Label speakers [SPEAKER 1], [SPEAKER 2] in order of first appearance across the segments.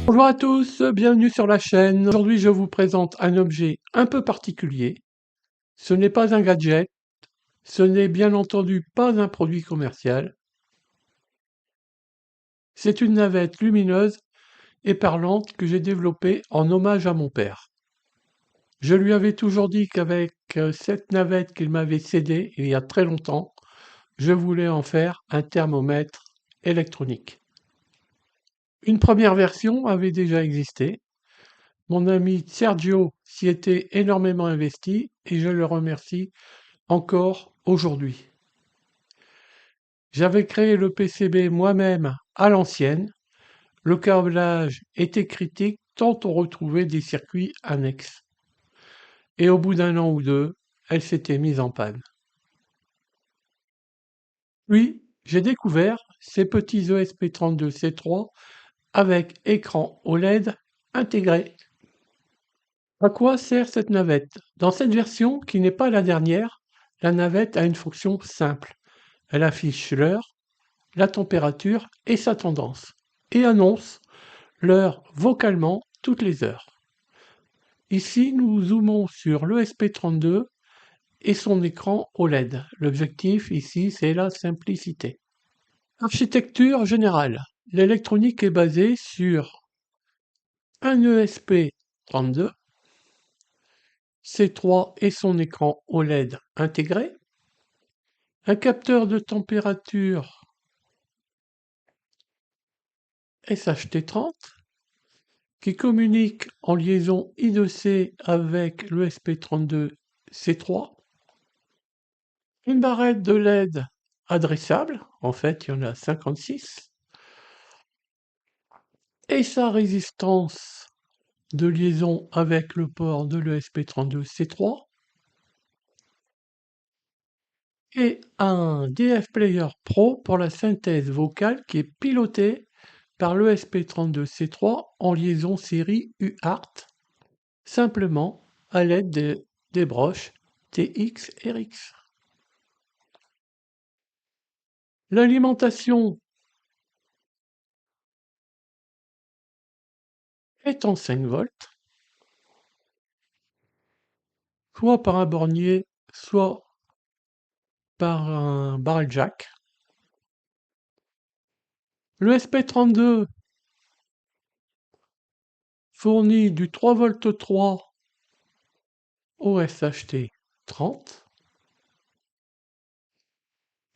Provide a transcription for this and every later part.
[SPEAKER 1] Bonjour à tous, bienvenue sur la chaîne. Aujourd'hui je vous présente un objet un peu particulier. Ce n'est pas un gadget, ce n'est bien entendu pas un produit commercial. C'est une navette lumineuse et parlante que j'ai développée en hommage à mon père. Je lui avais toujours dit qu'avec cette navette qu'il m'avait cédée il y a très longtemps, je voulais en faire un thermomètre électronique. Une première version avait déjà existé. Mon ami Sergio s'y était énormément investi et je le remercie encore aujourd'hui. J'avais créé le PCB moi-même à l'ancienne. Le câblage était critique tant on retrouvait des circuits annexes. Et au bout d'un an ou deux, elle s'était mise en panne. Puis, j'ai découvert ces petits ESP32C3 avec écran OLED intégré. À quoi sert cette navette? Dans cette version, qui n'est pas la dernière, la navette a une fonction simple. Elle affiche l'heure, la température et sa tendance, et annonce l'heure vocalement toutes les heures. Ici, nous zoomons sur l'ESP32 et son écran OLED. L'objectif ici, c'est la simplicité. Architecture générale. L'électronique est basée sur un ESP32, C3 et son écran OLED intégré, un capteur de température SHT30 qui communique en liaison I2C avec l'ESP32C3, une barrette de LED adressable, en fait il y en a 56, et sa résistance de liaison avec le port de l'ESP32C3, et un DF Player Pro pour la synthèse vocale qui est piloté par l'ESP32C3 en liaison série UART, simplement à l'aide des broches TX-RX. L'alimentation est en 5 volts, soit par un bornier, soit par un barrel jack. Le SP32 fournit du 3V3 au SHT30.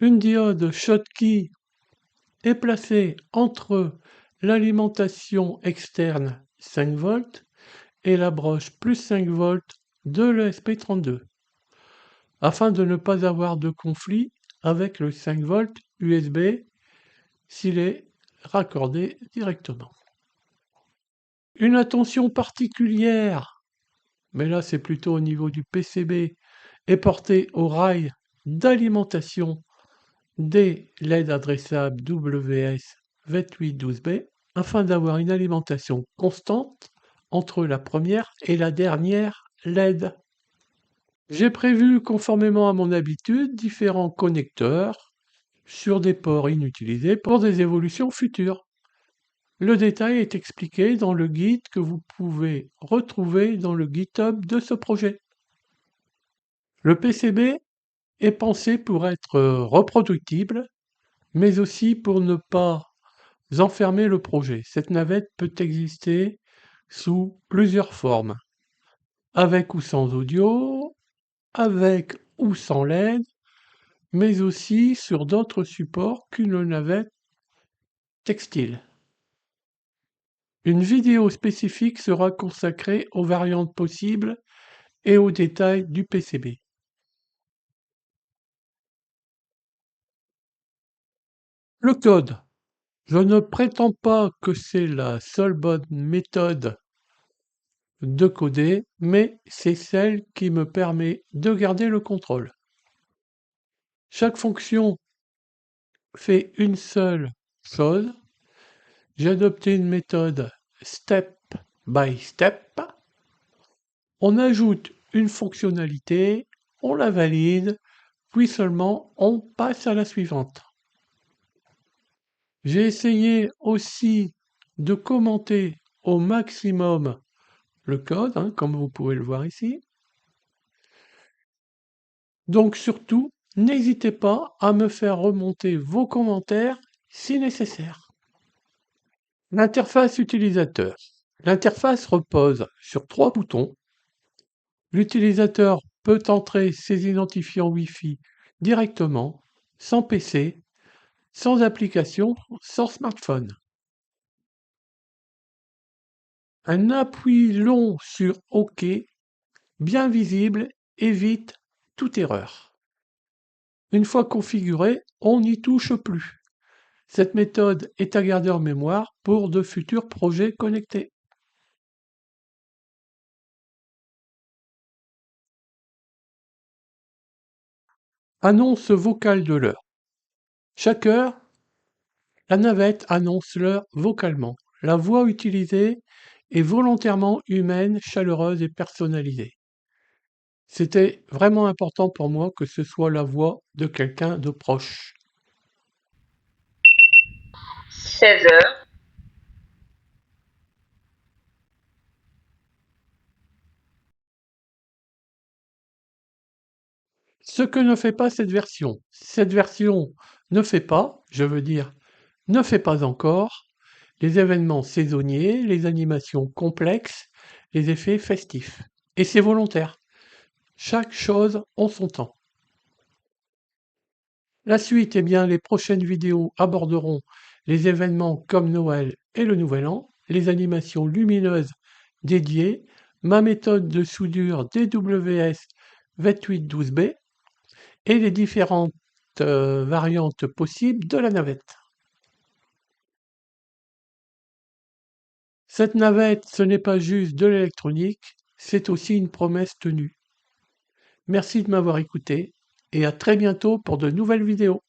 [SPEAKER 1] Une diode Schottky est placée entre l'alimentation externe 5 volts et la broche plus 5 volts de l'ESP32, afin de ne pas avoir de conflit avec le 5 volts USB s'il est raccordé directement. Une attention particulière, mais là c'est plutôt au niveau du PCB, est portée au rail d'alimentation des LED adressables WS2812B afin d'avoir une alimentation constante entre la première et la dernière LED. J'ai prévu, conformément à mon habitude, différents connecteurs sur des ports inutilisés pour des évolutions futures. Le détail est expliqué dans le guide que vous pouvez retrouver dans le GitHub de ce projet. Le PCB est pensé pour être reproductible, mais aussi pour ne pas enfermer le projet. Cette navette peut exister sous plusieurs formes, avec ou sans audio, avec ou sans LED, mais aussi sur d'autres supports qu'une navette textile. Une vidéo spécifique sera consacrée aux variantes possibles et aux détails du PCB. Le code. Je ne prétends pas que c'est la seule bonne méthode de coder, mais c'est celle qui me permet de garder le contrôle. Chaque fonction fait une seule chose. J'ai adopté une méthode step by step. On ajoute une fonctionnalité, on la valide, puis seulement on passe à la suivante. J'ai essayé aussi de commenter au maximum le code, hein, comme vous pouvez le voir ici. Donc surtout, n'hésitez pas à me faire remonter vos commentaires si nécessaire. L'interface utilisateur. L'interface repose sur 3 boutons. L'utilisateur peut entrer ses identifiants Wi-Fi directement, sans PC, sans application, sans smartphone. Un appui long sur OK, bien visible, évite toute erreur. Une fois configuré, on n'y touche plus. Cette méthode est à garder en mémoire pour de futurs projets connectés. Annonce vocale de l'heure. Chaque heure, la navette annonce l'heure vocalement. La voix utilisée est volontairement humaine, chaleureuse et personnalisée. C'était vraiment important pour moi que ce soit la voix de quelqu'un de proche.
[SPEAKER 2] 16 heures,
[SPEAKER 1] Ce que ne fait pas cette version. Cette version ne fait pas, je veux dire, ne fait pas encore, les événements saisonniers, les animations complexes, les effets festifs. Et c'est volontaire. Chaque chose en son temps. La suite, eh bien, les prochaines vidéos aborderont les événements comme Noël et le Nouvel An, les animations lumineuses dédiées, ma méthode de soudure DWS 2812B et les différentes variantes possibles de la navette. Cette navette, ce n'est pas juste de l'électronique, c'est aussi une promesse tenue. Merci de m'avoir écouté et à très bientôt pour de nouvelles vidéos.